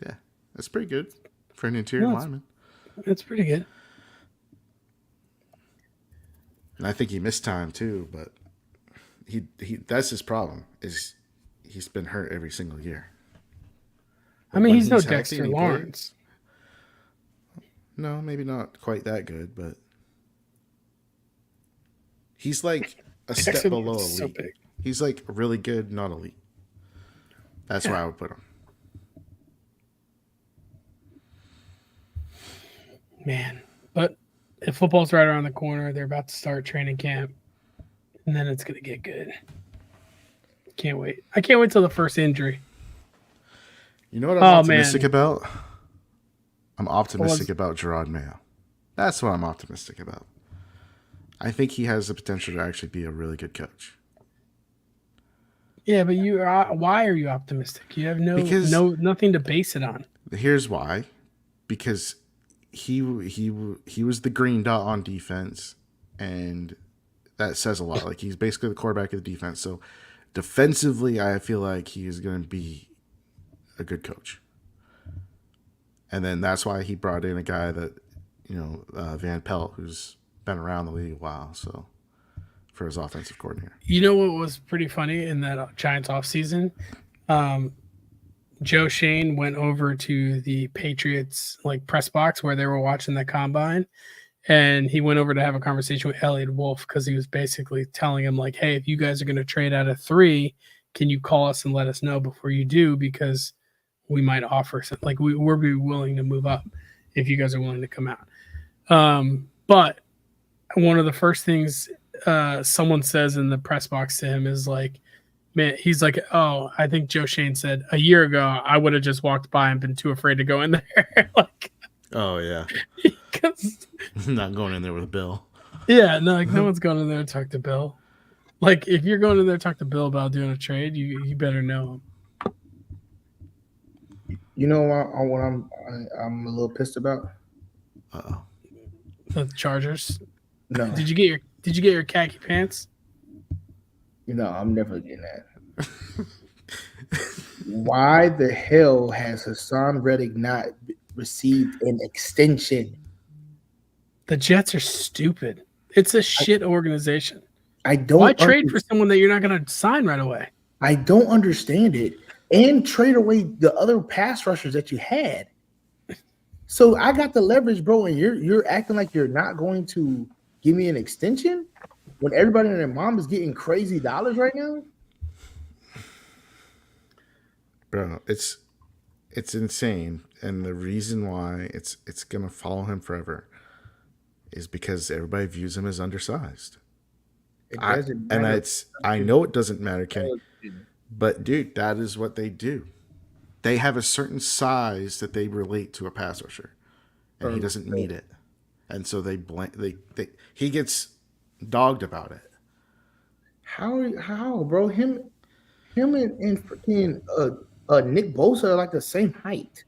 Yeah, that's pretty good for an interior lineman. That's pretty good. And I think he missed time too, but he that's his problem is he's been hurt every single year. I mean, he's no Dexter Lawrence. No, maybe not quite that good, but he's like a step below elite. So big. He's like really good, not elite. That's where I would put him. Man, but if football's right around the corner, they're about to start training camp, and then it's going to get good. Can't wait. I can't wait till the first injury. You know what I'm optimistic about? I'm optimistic about Gerard Mayo. That's what I'm optimistic about. I think he has the potential to actually be a really good coach. Yeah, but why are you optimistic? You have nothing to base it on. Here's why. Because he was the green dot on defense, and that says a lot. Like, he's basically the quarterback of the defense. So defensively, I feel like he is going to be a good coach. And then that's why he brought in a guy that, Van Pelt, who's been around the league a while, so for his offensive coordinator. You know what was pretty funny in that Giants offseason? Joe Shane went over to the Patriots press box where they were watching the combine, and he went over to have a conversation with Elliott Wolf because he was basically telling him hey, if you guys are going to trade out of 3, can you call us and let us know before you do, because we might offer something. We'll be willing to move up if you guys are willing to come out. But one of the first things someone says in the press box to him is Man, he's like, oh, I think Joe Shane said a year ago I would have just walked by and been too afraid to go in there. Like, Oh yeah, 'cause- not going in there with a bill. yeah, no, like no one's going in there to talk to Bill. Like, if you're going in there to talk to Bill about doing a trade, you better know him. You know what I'm a little pissed about? Uh-oh. The Chargers. No, Did you get your khaki pants? I'm never getting that. Why the hell has Hassan Reddick not received an extension? The Jets are stupid. It's a shit organization. I don't. Why trade for someone that you're not going to sign right away? I don't understand it. And trade away the other pass rushers that you had. So I got the leverage, bro, and you're acting like you're not going to give me an extension when everybody and their mom is getting crazy dollars right now. Bro, it's insane, and the reason why it's gonna follow him forever is because everybody views him as undersized. I know it doesn't matter, Kenny, but dude, that is what they do. They have a certain size that they relate to a pass rusher, and he doesn't meet it, and so he gets dogged about it. How, bro? Him and freaking Nick Bosa are like the same height.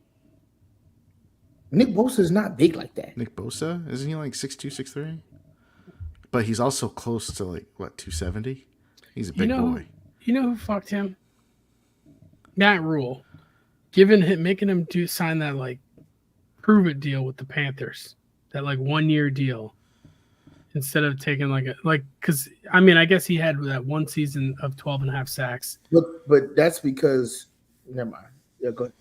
Nick Bosa is not big like that. Nick Bosa, isn't he like 6'2", 6'3"? But he's also close to like what, 270? He's a big boy. You know who fucked him? Matt Rule, making him sign that like prove it deal with the Panthers, that like 1 year deal, instead of taking because I mean I guess he had that one season of 12.5 sacks. But that's because never mind. Yeah, go ahead.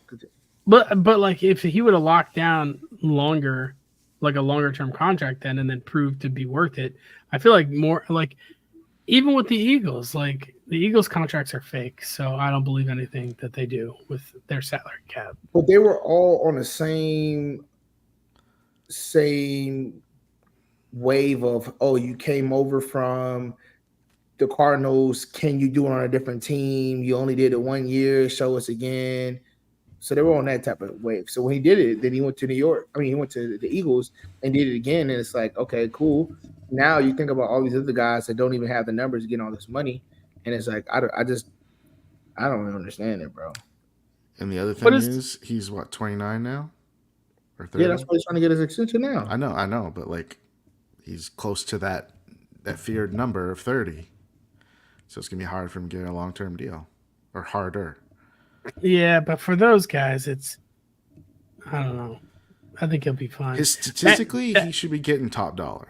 But like if he would have locked down longer, like a longer term contract then, and then proved to be worth it, I feel like more like even with the Eagles, like the Eagles contracts are fake, so I don't believe anything that they do with their salary cap. But they were all on the same wave of, oh, you came over from the Cardinals, can you do it on a different team? You only did it 1 year, show us again. So they were on that type of wave. So when he did it, then he went to New York. I mean, he went to the Eagles and did it again. And it's like, okay, cool. Now you think about all these other guys that don't even have the numbers to get all this money. And it's like, I don't even understand it, bro. And the other thing is he's what, 29 now? Or 30? Yeah, that's why he's trying to get his extension now. I know, but like he's close to that feared number of 30. So it's gonna be hard for him to get a long-term deal. Or harder. Yeah, but for those guys, I don't know. I think he'll be fine. Statistically, he should be getting top dollar.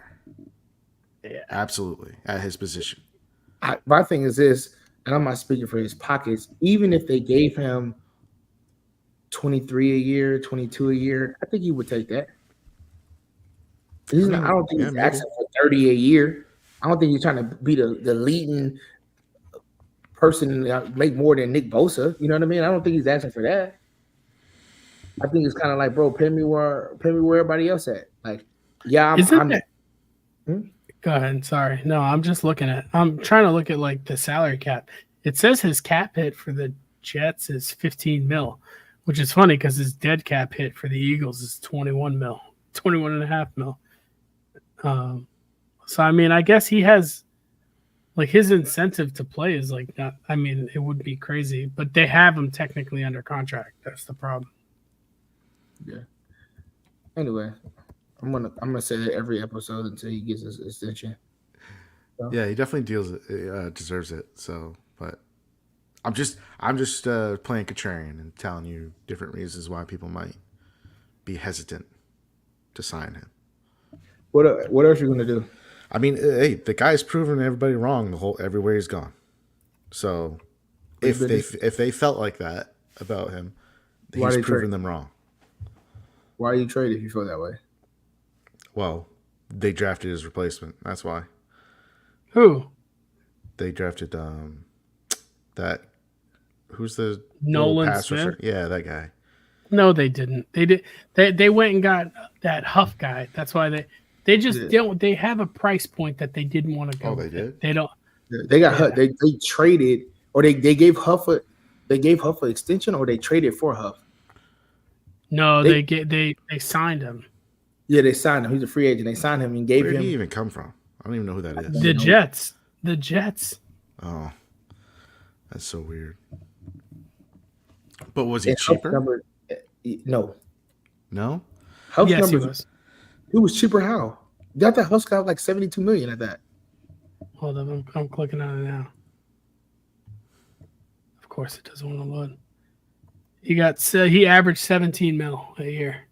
Yeah, absolutely, at his position. My thing is this, and I'm not speaking for his pockets. Even if they gave him 23 a year, 22 a year, I think he would take that. I don't think he's asking for 30 a year. I don't think he's trying to be the leading person make more than Nick Bosa. You know what I mean? I don't think he's asking for that. I think it's kind of like, bro, pay me where everybody else at. Like, yeah, Go ahead. Sorry. No, I'm trying to look at like the salary cap. It says his cap hit for the Jets is 15 mil, which is funny because his dead cap hit for the Eagles is 21 mil, 21.5 mil. So, I mean, I guess he has like his incentive to play is like not, I mean, it would be crazy, but they have him technically under contract. That's the problem. Yeah. Anyway, I'm gonna say that every episode until he gets his extension. So. Yeah, he definitely deserves it. So, but I'm just playing contrarian and telling you different reasons why people might be hesitant to sign him. What else are you gonna do? I mean, hey, the guy's proven everybody wrong everywhere he's gone. So if they felt like that about him, he's proven them wrong. Why are you traded if you feel that way? Well, they drafted his replacement. That's why. Who? They drafted that. Who's the Nolan Smith? Yeah, that guy. No, they didn't. They did. They went and got that Huff guy. That's why they just don't. They have a price point that they didn't want to go. Oh, they did. They don't. They got Huff. They traded Or they gave Huff an extension, or they traded for Huff. No, they signed him. Yeah, they signed him. He's a free agent. They signed him and gave Where did him he even come from? I don't even know who that is. The Jets. The Jets. Oh, that's so weird. But was he cheaper? No. No? Huff's Yes, he numbers, was. He was cheaper how? Got that Huff got like 72 million at that. Hold on, I'm clicking on it now. Of course, it doesn't want to load. He averaged 17 mil a year.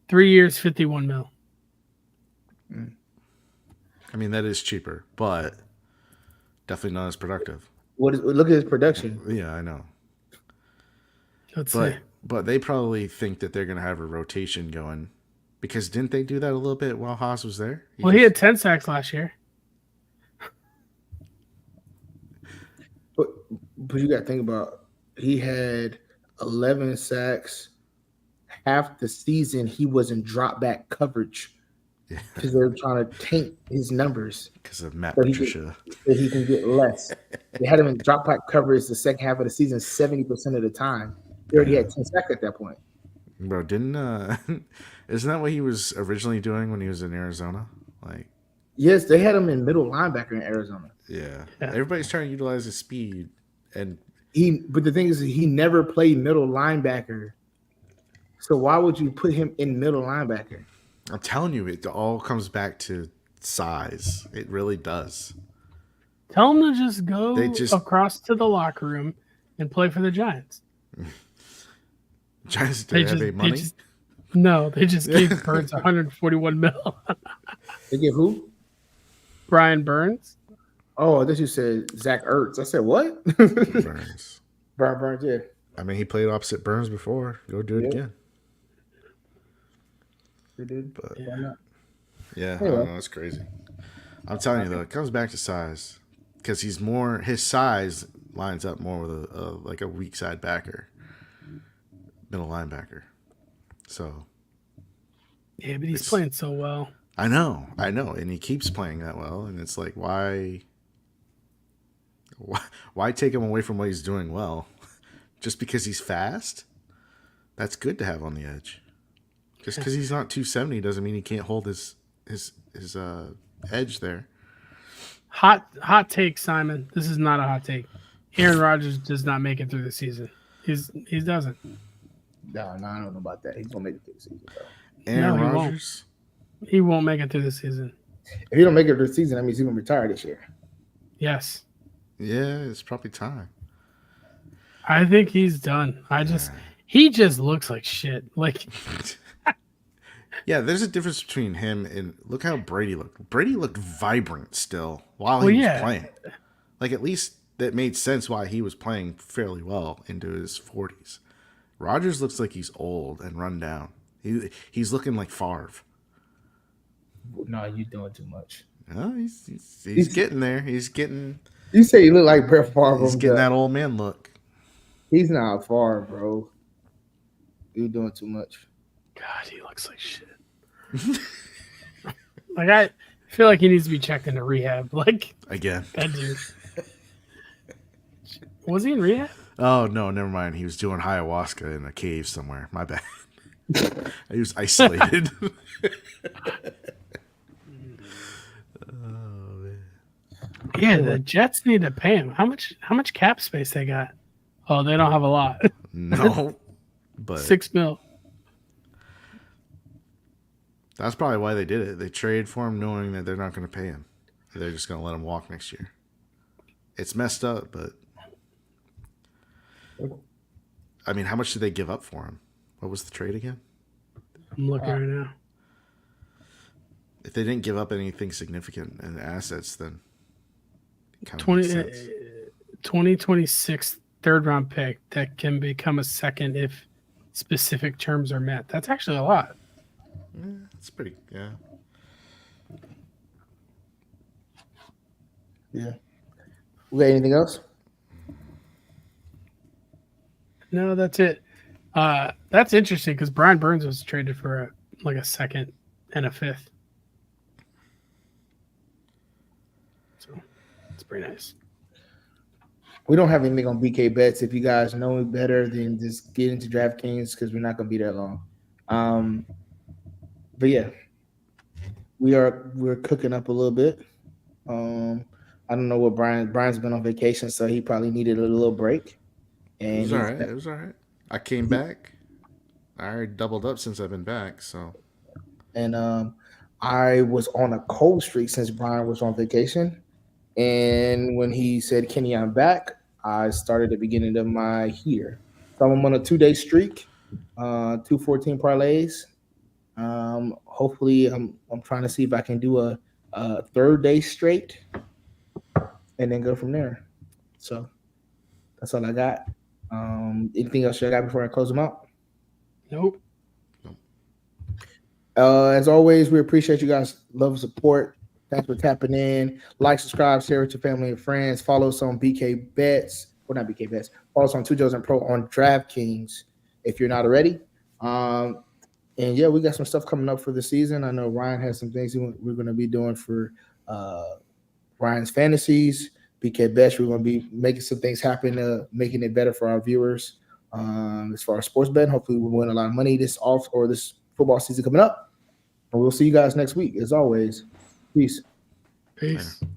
3 years, 51 mil. I mean, that is cheaper, but definitely not as productive. Look at his production. Yeah, I know. Let's see. But they probably think that they're going to have a rotation going, because didn't they do that a little bit while Haas was there? He had 10 sacks last year. But you got to think about, he had 11 sacks. Half the season he was in drop back coverage because they were trying to tank his numbers because of Matt so Patricia. He can get less. They had him in drop back coverage the second half of the season 70% of the time. He already had 10 sacks at that point. Bro, isn't that what he was originally doing when he was in Arizona? Like, yes, they had him in middle linebacker in Arizona. Yeah. Everybody's trying to utilize his speed, but the thing is, he never played middle linebacker. So why would you put him in middle linebacker? I'm telling you, it all comes back to size. It really does. Tell him to just go across to the locker room and play for the Giants. Giants do have any money? They just gave Burns 141 mil. They give who? Brian Burns. Oh, I thought you said Zach Ertz. I said what? Burns. Brian Burns, yeah. I mean, he played opposite Burns before. Go do it again. He did. But yeah, I don't know. It's crazy. I'm telling you though, it comes back to size, because his size lines up more with a weak side backer, middle linebacker. So yeah, but he's playing so well. I know, and he keeps playing that well, and it's like, why take him away from what he's doing well, just because he's fast? That's good to have on the edge. Just because he's not 270 doesn't mean he can't hold his edge there. Hot take, Simon. This is not a hot take. Aaron Rodgers does not make it through the season. He doesn't. No, I don't know about that. He's gonna make it through the season, though. Aaron Rodgers. He won't make it through the season. If he don't make it through the season, that means he's gonna retire this year. Yes. Yeah, it's probably time. I think he's done. He just looks like shit. Like. Yeah, there's a difference between him and look how Brady looked. Brady looked vibrant still while he was playing. Like, at least that made sense why he was playing fairly well into his 40s. Rodgers looks like he's old and run down. He's looking like Favre. No, you're doing too much. No, he's getting there. He's getting. You say he look like Brett Favre. He's getting that old man look. He's not Favre, bro. You're doing too much. God, he looks like shit. Like, I feel like he needs to be checked into rehab. Like, again, that dude. Was he in rehab? Oh no, never mind. He was doing ayahuasca in a cave somewhere. My bad. He was isolated. Yeah, the Jets need to pay him. How much cap space they got? Oh, they don't have a lot. No, but $6 million. That's probably why they did it. They traded for him knowing that they're not going to pay him. They're just going to let him walk next year. It's messed up, but I mean, how much did they give up for him? What was the trade again? I'm looking right now. If they didn't give up anything significant in assets, then it kind of 2026 third round pick that can become a second if specific terms are met. That's actually a lot. It's pretty, yeah. Yeah. We got anything else? No, that's it. That's interesting because Brian Burns was traded for a second and a fifth. So it's pretty nice. We don't have anything on BK bets. If you guys know me better, then just get into DraftKings because we're not going to be that long. But yeah, we're cooking up a little bit. I don't know what Brian's been on vacation, so he probably needed a little break. It And was he's all right. It was all right. I came back. I already doubled up since I've been back. So and I was on a cold streak since Brian was on vacation. And when he said, Kenny, I'm back, I started the beginning of my heater. So I'm on a 2-day streak, 214 parlays. Hopefully, I'm trying to see if I can do a third day straight and then go from there. So that's all I got. Anything else I got before I close them out? Nope. As always, we appreciate you guys' love and support. Thanks for tapping in. Like, subscribe, share with your family and friends. Follow us on BK Bets. Well, not BK Bets. Follow us on 2 Joes and Pro on DraftKings if you're not already. And yeah, we got some stuff coming up for the season. I know Ryan has some things we're going to be doing for Ryan's fantasies. BK Bets, we're going to be making some things happen, making it better for our viewers. As far as sports betting, hopefully we'll win a lot of money this football season coming up. And we'll see you guys next week. As always, peace. Peace. yeah.